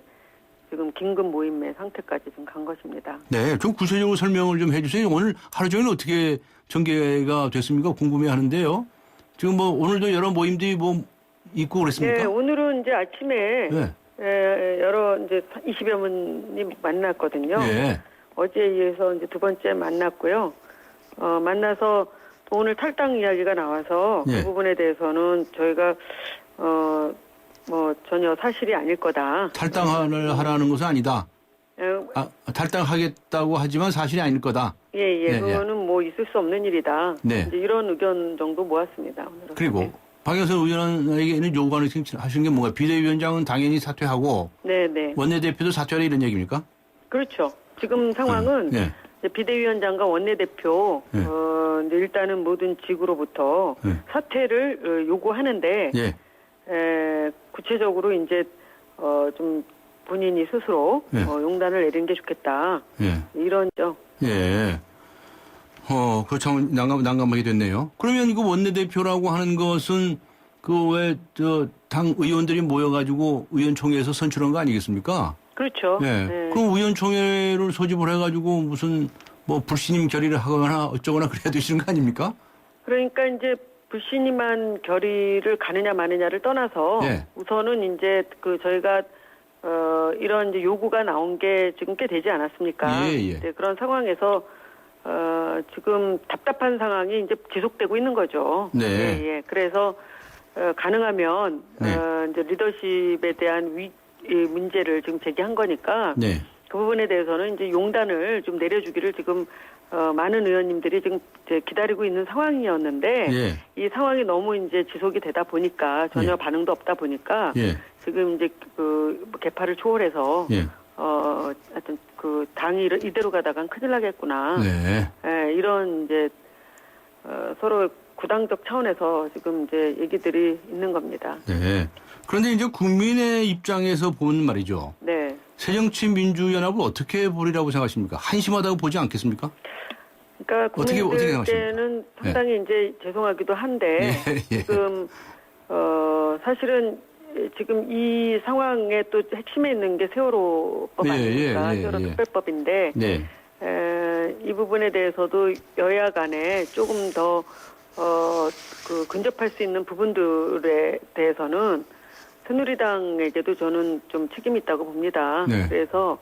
지금 긴급 모임의 상태까지 지금 간 것입니다. 네, 좀 구체적으로 설명을 좀 해주세요. 오늘 하루 종일 어떻게 전개가 됐습니까? 궁금해하는데요. 지금 뭐 오늘도 여러 모임들이 뭐 있고 그랬습니까? 네, 오늘은 이제 아침에 네. 여러 이제 20여 분이 만났거든요. 네. 어제에 이어서 이제 두 번째 만났고요. 만나서 또 오늘 탈당 이야기가 나와서 네. 그 부분에 대해서는 저희가 뭐 전혀 사실이 아닐 거다. 탈당을 하라는 것은 아니다. 탈당하겠다고 하지만 사실이 아닐 거다. 예, 그거는 뭐 있을 수 없는 일이다. 네. 이제 이런 의견 정도 모았습니다. 오늘은. 그리고 박영선 의원에게는 요구하는 하시는 게 뭔가 비대위원장은 당연히 사퇴하고 네. 원내대표도 사퇴하라 이런 얘기입니까? 그렇죠. 지금 상황은 네. 이제 비대위원장과 원내대표 이제 일단은 모든 직으로부터 사퇴를 요구하는데 구체적으로 이제 좀 본인이 스스로 용단을 내리는 게 좋겠다. 이런 점. 예. 그거 참 난감하게 됐네요. 그러면 이거 원내대표라고 하는 것은 그 왜 당 의원들이 모여가지고 의원총회에서 선출한 거 아니겠습니까? 그렇죠. 예. 네. 그럼 의원총회를 소집을 해가지고 무슨 뭐 불신임 결의를 하거나 어쩌거나 그래야 되시는 거 아닙니까? 그러니까 이제 불신임한 결의를 가느냐 마느냐를 떠나서 우선은 이제 그 저희가 이런 이제 요구가 나온 게 지금 꽤 되지 않았습니까? 네, 그런 상황에서 지금 답답한 상황이 이제 지속되고 있는 거죠. 네. 그래서 가능하면 이제 리더십에 대한 문제를 지금 제기한 거니까 그 부분에 대해서는 이제 용단을 좀 내려주기를 지금 많은 의원님들이 지금 이제 기다리고 있는 상황이었는데 이 상황이 너무 이제 지속이 되다 보니까 전혀 반응도 없다 보니까 지금 이제 그 개파를 초월해서 하여튼 그 당이 이대로 가다간 큰일 나겠구나. 이런 이제 서로 구당적 차원에서 지금 이제 얘기들이 있는 겁니다. 네. 그런데 이제 국민의 입장에서 보는 말이죠. 네. 새정치민주연합을 어떻게 보리라고 생각하십니까? 한심하다고 보지 않겠습니까? 그러니까 국민들께는 상당히 이제 죄송하기도 한데 지금 사실은 지금 이 상황에 또 핵심에 있는 게 세월호법 아닙니까? 세월호 특별법인데 이 부분에 대해서도 여야 간에 조금 더 그 근접할 수 있는 부분들에 대해서는 새누리당에게도 저는 좀 책임이 있다고 봅니다. 그래서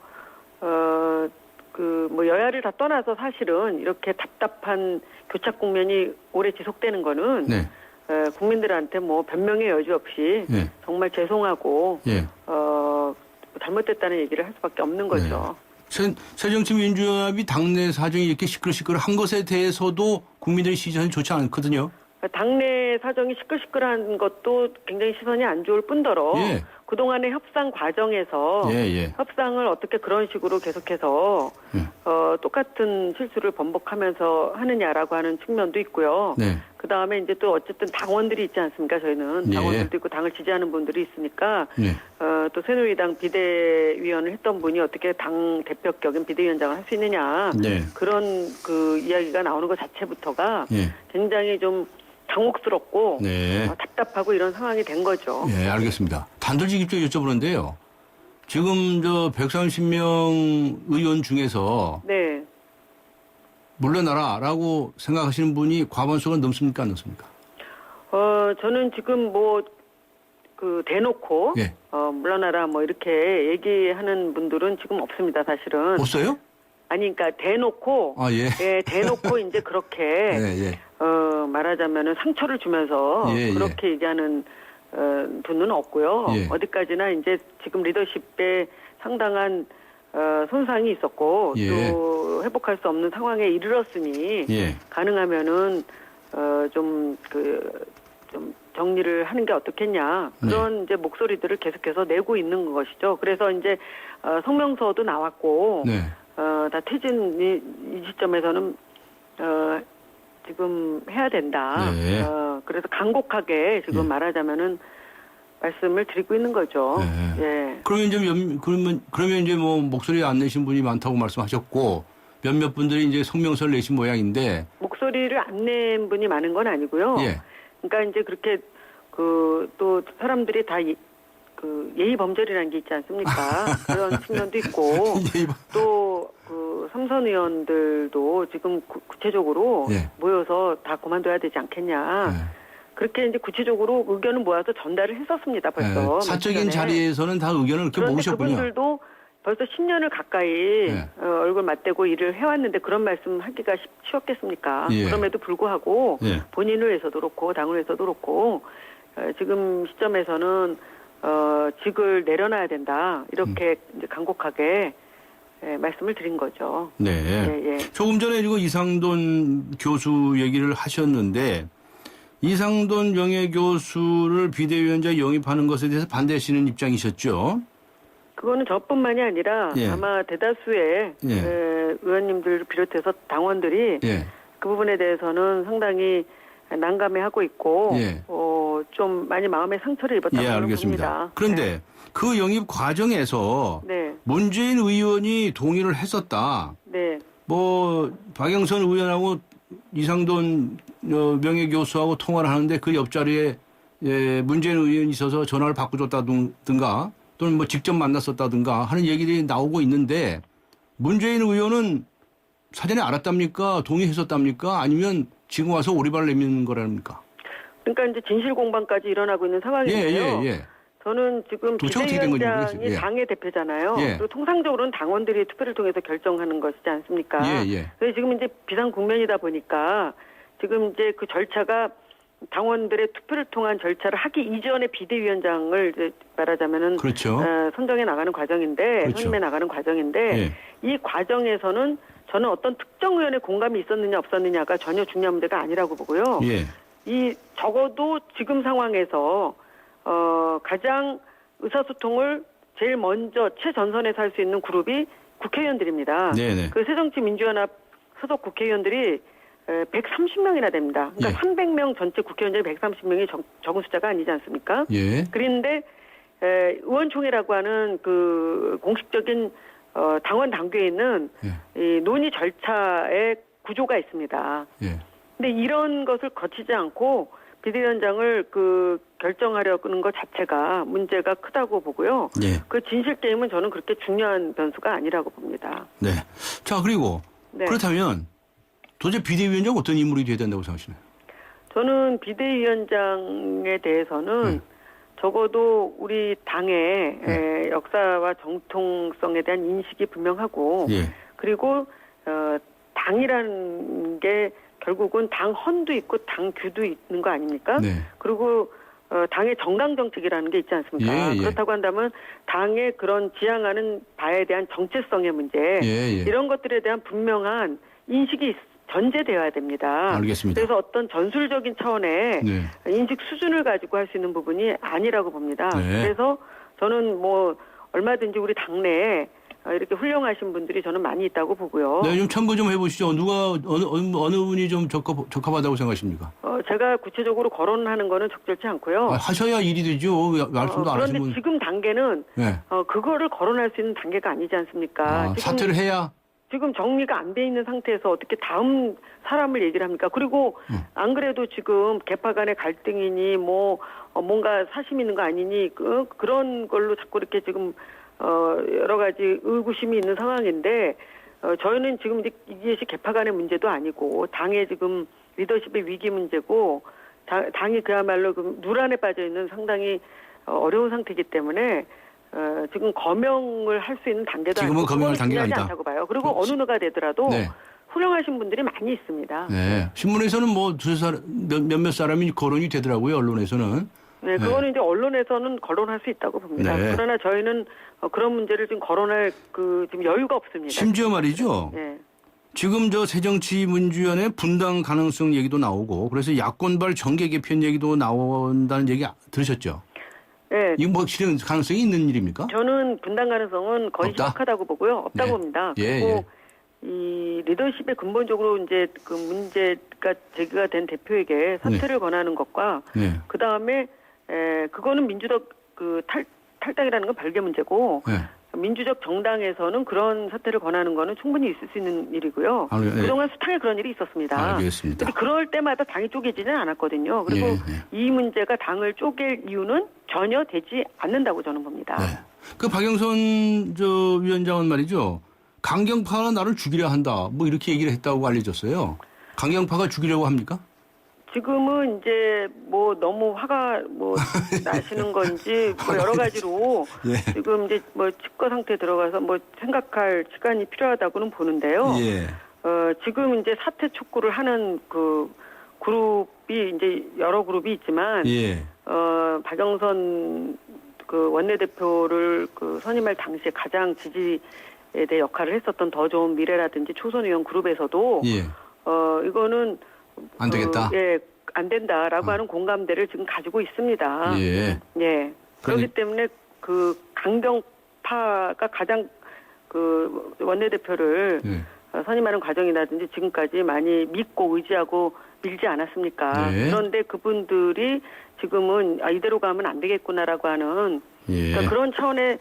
그 뭐 여야를 다 떠나서 사실은 이렇게 답답한 교착 국면이 오래 지속되는 거는 국민들한테 뭐 변명의 여지 없이 정말 죄송하고 잘못됐다는 얘기를 할 수밖에 없는 거죠. 새정치민주연합이 당내 사정이 이렇게 시끌시끌한 것에 대해서도 국민들의 시선이 좋지 않거든요. 당내 사정이 시끌시끌한 것도 굉장히 시선이 안 좋을 뿐더러 그동안의 협상 과정에서 협상을 어떻게 그런 식으로 계속해서 똑같은 실수를 번복하면서 하느냐라고 하는 측면도 있고요. 그다음에 이제 또 어쨌든 당원들이 있지 않습니까? 저희는 당원들도 있고 당을 지지하는 분들이 있으니까 또 새누리당 비대위원을 했던 분이 어떻게 당 대표격인 비대위원장을 할 수 있느냐 그런 그 이야기가 나오는 것 자체부터가 굉장히 좀 당혹스럽고 답답하고 이런 상황이 된 거죠. 네, 알겠습니다. 단도직입적으로 여쭤보는데요. 지금 130명 의원 중에서 물러나라라고 생각하시는 분이 과반수가 넘습니까, 안 넘습니까? 저는 지금 뭐 그 대놓고 물러나라 뭐 이렇게 얘기하는 분들은 지금 없습니다, 사실은. 없어요? 아니, 그러니까 대놓고 대놓고 이제 그렇게 말하자면은 상처를 주면서 그렇게 얘기하는 분은 없고요. 어디까지나 이제 지금 리더십에 상당한 손상이 있었고 또 회복할 수 없는 상황에 이르렀으니 가능하면은 좀 정리를 하는 게 어떻겠냐 그런 이제 목소리들을 계속해서 내고 있는 것이죠. 그래서 이제 성명서도 나왔고 다 퇴진이 이 시점에서는 지금 해야 된다. 그래서 간곡하게 지금 말하자면은 말씀을 드리고 있는 거죠. 네. 예. 그러면 이제 뭐 목소리 안 내신 분이 많다고 말씀하셨고 몇몇 분들이 이제 성명서를 내신 모양인데 목소리를 안 낸 분이 많은 건 아니고요. 예. 그러니까 이제 그렇게 또 사람들이 다 예의 범절이라는 게 있지 않습니까? 그런 측면도 있고 또 삼선 의원들도 지금 구체적으로 예. 모여서 다 그만둬야 되지 않겠냐. 그렇게 이제 구체적으로 의견을 모아서 전달을 했었습니다. 벌써. 사적인 자리에서는 다 의견을 그렇게 모으셨군요. 그분들도 벌써 10년을 가까이 얼굴 맞대고 일을 해왔는데 그런 말씀 하기가 쉬웠겠습니까? 예. 그럼에도 불구하고 예. 본인을 위해서도 그렇고 당을 위해서도 그렇고 지금 시점에서는 직을 내려놔야 된다. 이렇게 이제 간곡하게 말씀을 드린 거죠. 네. 예, 예. 조금 전에 이거 이상돈 교수 얘기를 하셨는데 이상돈 명예교수를 비대위원장 영입하는 것에 대해서 반대하시는 입장이셨죠? 그거는 저뿐만이 아니라 예. 아마 대다수의 의원님들 비롯해서 당원들이 그 부분에 대해서는 상당히 난감해하고 있고 좀 많이 마음의 상처를 입었다고 알겠습니다. 봅니다. 그런데 그 영입 과정에서 문재인 의원이 동의를 했었다. 네. 뭐 박영선 의원하고 이상돈 명예교수하고 통화를 하는데 그 옆자리에 문재인 의원이 있어서 전화를 바꿔줬다든가 또는 뭐 직접 만났었다든가 하는 얘기들이 나오고 있는데 문재인 의원은 사전에 알았답니까? 동의했었답니까? 아니면 지금 와서 오리발을 내미는 거랍니까? 그러니까 이제 진실 공방까지 일어나고 있는 상황인데요. 저는 지금 비대위원장이 당의 대표잖아요. 그리고 통상적으로는 당원들이 투표를 통해서 결정하는 것이지 않습니까? 그래서 지금 이제 비상 국면이다 보니까 지금 이제 그 절차가 당원들의 투표를 통한 절차를 하기 이전에 비대위원장을 이제 말하자면은 선정해 나가는 과정인데 선임해 나가는 과정인데 이 과정에서는 저는 어떤 특정 의원의 공감이 있었느냐 없었느냐가 전혀 중요한 문제가 아니라고 보고요. 이 적어도 지금 상황에서 가장 의사소통을 제일 먼저 최전선에서 할 수 있는 그룹이 국회의원들입니다. 그 새정치민주연합 소속 국회의원들이 130명이나 됩니다. 그러니까 300명 전체 국회의원들이 130명이 적은 숫자가 아니지 않습니까? 그런데 의원총회라고 하는 그 공식적인 당원 당규에 있는 이 논의 절차의 구조가 있습니다. 근데 이런 것을 거치지 않고 비대위원장을 결정하려는 것 자체가 문제가 크다고 보고요. 그 진실 게임은 저는 그렇게 중요한 변수가 아니라고 봅니다. 네. 자, 그리고 그렇다면 도대체 비대위원장 어떤 인물이 돼야 된다고 생각하시나요? 저는 비대위원장에 대해서는 적어도 우리 당의 역사와 정통성에 대한 인식이 분명하고 그리고 당이라는 게 결국은 당 헌도 있고 당 규도 있는 거 아닙니까? 그리고 당의 정당 정책이라는 게 있지 않습니까? 그렇다고 한다면 당의 그런 지향하는 바에 대한 정체성의 문제 이런 것들에 대한 분명한 인식이 전제되어야 됩니다. 알겠습니다. 그래서 어떤 전술적인 차원의 인식 수준을 가지고 할 수 있는 부분이 아니라고 봅니다. 그래서 저는 뭐 얼마든지 우리 당내에 이렇게 훌륭하신 분들이 저는 많이 있다고 보고요. 네, 좀 참고 좀 해보시죠. 누가 어느 분이 좀 적합하다고 생각하십니까? 제가 구체적으로 거론하는 거는 적절치 않고요. 하셔야 일이 되죠. 말씀도 안 하시면. 그런데 지금 단계는 그거를 거론할 수 있는 단계가 아니지 않습니까? 지금 사퇴를 해야. 지금 정리가 안 돼 있는 상태에서 어떻게 다음 사람을 얘기를 합니까? 그리고 안 그래도 지금 계파 간의 갈등이니 뭐 뭔가 사심 있는 거 아니니 그런 걸로 자꾸 이렇게 지금 여러 가지 의구심이 있는 상황인데 저희는 지금 이것이 계파 간의 문제도 아니고 당의 지금 리더십의 위기 문제고 당이 그야말로 누란에 빠져 있는 상당히 어려운 상태이기 때문에 지금 거명을 할 수 있는 단계도 지금은 아니고 거명할 단계가 아니다. 않다고 봐요. 그리고 어느 누가 되더라도 훌륭하신 분들이 많이 있습니다. 신문에서는 뭐 몇몇 사람이 거론이 되더라고요. 언론에서는. 그거는 이제 언론에서는 거론할 수 있다고 봅니다. 그러나 저희는 그런 문제를 지금 거론할 지금 여유가 없습니다. 심지어 말이죠. 지금 새정치민주연의 분당 가능성 얘기도 나오고 그래서 야권발 정계 개편 얘기도 나온다는 얘기 들으셨죠? 이거 뭐 실현 가능성이 있는 일입니까? 저는 분당 가능성은 거의 희박하다고 보고요. 없다고 봅니다. 그리고 이 리더십에 근본적으로 이제 문제가 제기가 된 대표에게 사퇴를 권하는 것과 그 다음에 그거는 민주적 탈당이라는 건 별개 문제고 네. 민주적 정당에서는 그런 사태를 권하는 거는 충분히 있을 수 있는 일이고요. 네. 그동안 숱하게 그런 일이 있었습니다. 알겠습니다. 근데 그럴 때마다 당이 쪼개지는 않았거든요. 그리고 이 문제가 당을 쪼갤 이유는 전혀 되지 않는다고 저는 봅니다. 네. 그 박영선 위원장은 말이죠. 강경파가 나를 죽이려 한다. 뭐 이렇게 얘기를 했다고 알려졌어요. 강경파가 죽이려고 합니까? 지금은 이제 뭐 너무 화가 뭐 나시는 건지 뭐 여러 가지로 예. 지금 이제 뭐 칩거 상태에 들어가서 뭐 생각할 시간이 필요하다고는 보는데요. 예. 지금 이제 사퇴 촉구를 하는 그 그룹이 이제 여러 그룹이 있지만 예. 박영선 그 원내대표를 그 선임할 당시에 가장 지지에 대해 역할을 했었던 더 좋은 미래라든지 초선의원 그룹에서도 예. 이거는 안 되겠다. 예, 안 된다라고 하는 공감대를 지금 가지고 있습니다. 예. 예. 그렇기 때문에 그 강경파가 가장 그 원내대표를 선임하는 과정이라든지 지금까지 많이 믿고 의지하고 밀지 않았습니까? 네. 그런데 그분들이 지금은 이대로 가면 안 되겠구나라고 하는 그러니까 그런 차원의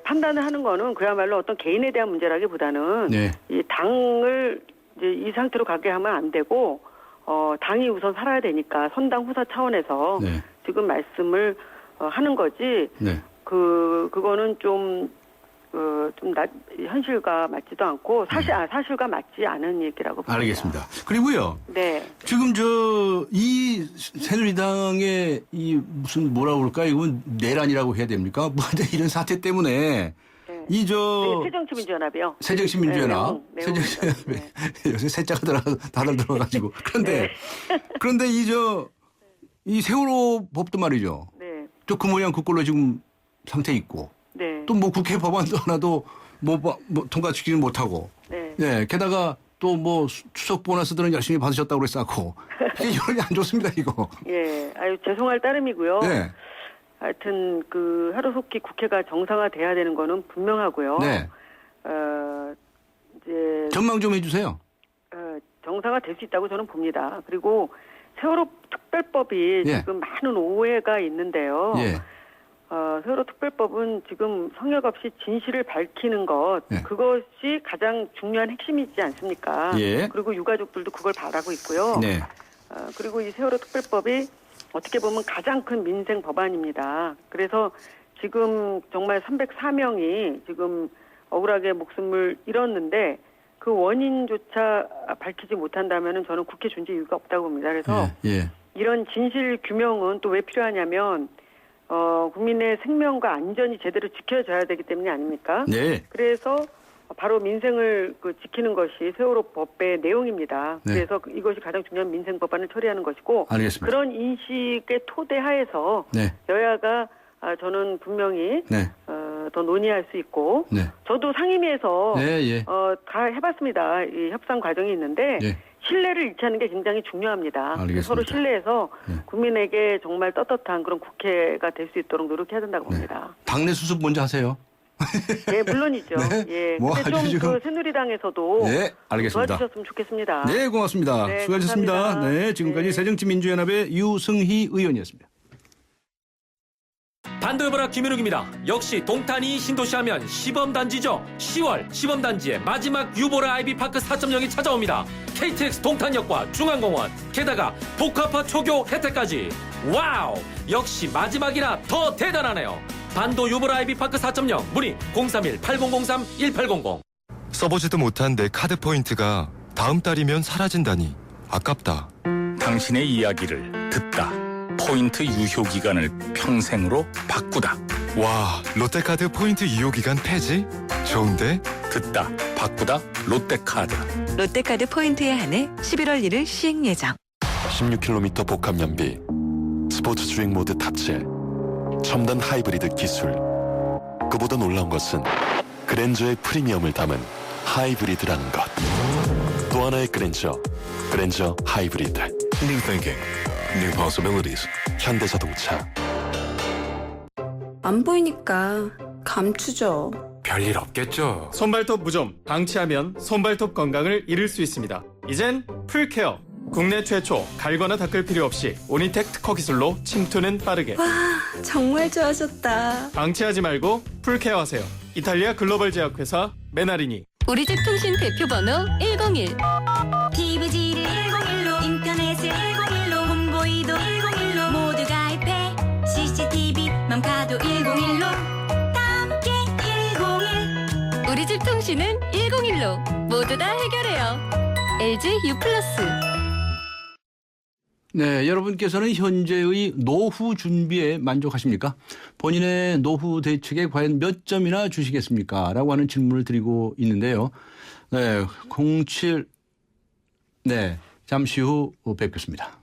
판단을 하는 거는 그야말로 어떤 개인에 대한 문제라기보다는 이 당을 이제 이 상태로 가게 하면 안 되고 당이 우선 살아야 되니까 선당 후사 차원에서 지금 말씀을 하는 거지. 그거는 좀 현실과 맞지도 않고 사실과 맞지 않은 얘기라고 봅니다. 알겠습니다. 그리고요. 네. 지금 이 새누리당의 이 무슨 뭐라고 그럴까? 이건 내란이라고 해야 됩니까? 뭐 이런 사태 때문에 새정치민주연합이요. 새정치민주연합. 네, 새정치민주연합에 요새 새자가 다들 들어가지고. 그런데 이 세월호 법도 말이죠. 네. 또 그 모양 그 꼴로 지금 상태 있고. 네. 또 뭐 국회 법안도 하나도 뭐 통과시키지 못하고. 네. 네. 게다가 또 뭐 추석 보너스들은 열심히 받으셨다고 그랬었고. 이게 여론이 안 좋습니다, 이거. 예. 죄송할 따름이고요. 네. 하여튼 그 하루속히 국회가 정상화돼야 되는 거는 분명하고요. 네. 이제 전망 좀 해주세요. 정상화될 수 있다고 저는 봅니다. 그리고 세월호 특별법이 지금 많은 오해가 있는데요. 세월호 특별법은 지금 성역 없이 진실을 밝히는 것 그것이 가장 중요한 핵심이지 않습니까? 그리고 유가족들도 그걸 바라고 있고요. 그리고 이 세월호 특별법이 어떻게 보면 가장 큰 민생 법안입니다. 그래서 지금 정말 304명이 지금 억울하게 목숨을 잃었는데 그 원인조차 밝히지 못한다면은 저는 국회 존재 이유가 없다고 봅니다. 그래서 이런 진실 규명은 또 왜 필요하냐면 국민의 생명과 안전이 제대로 지켜져야 되기 때문이 아닙니까? 그래서 바로 민생을 지키는 것이 세월호 법의 내용입니다. 그래서 이것이 가장 중요한 민생 법안을 처리하는 것이고 알겠습니다. 그런 인식의 토대하에서 여야가 저는 분명히 더 논의할 수 있고 저도 상임위에서 다 해봤습니다. 이 협상 과정이 있는데 신뢰를 잃지 않는 게 굉장히 중요합니다. 알겠습니다. 서로 신뢰해서 국민에게 정말 떳떳한 그런 국회가 될 수 있도록 노력해야 된다고 봅니다. 당내 수습 먼저 하세요. 네, 물론이죠. 예. 근데 좀 새누리당에서도 알겠습니다. 도와주셨으면 좋겠습니다. 네, 고맙습니다. 수고하셨습니다. 감사합니다. 네, 지금까지 새정치민주연합의 유승희 의원이었습니다. 반도여보라 김현욱입니다. 역시 동탄이 신도시하면 시범단지죠. 10월 시범단지의 마지막 유보라 아이비파크 4.0이 찾아옵니다. KTX 동탄역과 중앙공원, 게다가 복합화 초교 혜택까지. 와우! 역시 마지막이라 더 대단하네요. 반도 유보라 아이비파크 4.0 문의 031-8003-1800. 써보지도 못한 내 카드 포인트가 다음 달이면 사라진다니 아깝다. 당신의 이야기를 듣다. 포인트 유효 기간을 평생으로 바꾸다. 와, 롯데카드 포인트 유효기간 폐지? 좋은데? 듣다, 바꾸다, 롯데카드. 롯데카드 포인트에 한해 11월 1일 시행 예정. 16km 복합 연비, 스포츠 주행 모드 탑재, 첨단 하이브리드 기술. 그보다 놀라운 것은 그랜저의 프리미엄을 담은 하이브리드라는 것. 또 하나의 그랜저 하이브리드. New thinking, new possibilities. 현대자동차. 안 보이니까 감추죠. 별일 없겠죠. 손발톱 무좀 방치하면 손발톱 건강을 잃을 수 있습니다. 이젠 풀케어 국내 최초 갈거나 닦을 필요 없이 오니텍 특허 기술로 침투는 빠르게. 와, 정말 좋아졌다. 방치하지 말고 풀케어하세요. 이탈리아 글로벌 제약회사 메나리니. 우리 집 통신 대표 번호 101. TVG를 101로 인터넷을 101로 홍보이도 101로 모두 가입해 CCTV만 봐도 101로 다 함께 101. 우리 집 통신은 101로 모두 다 해결해요. LG U+. 네, 여러분께서는 현재의 노후 준비에 만족하십니까? 본인의 노후 대책에 과연 몇 점이나 주시겠습니까? 라고 하는 질문을 드리고 있는데요. 네, 07. 네, 잠시 후 뵙겠습니다.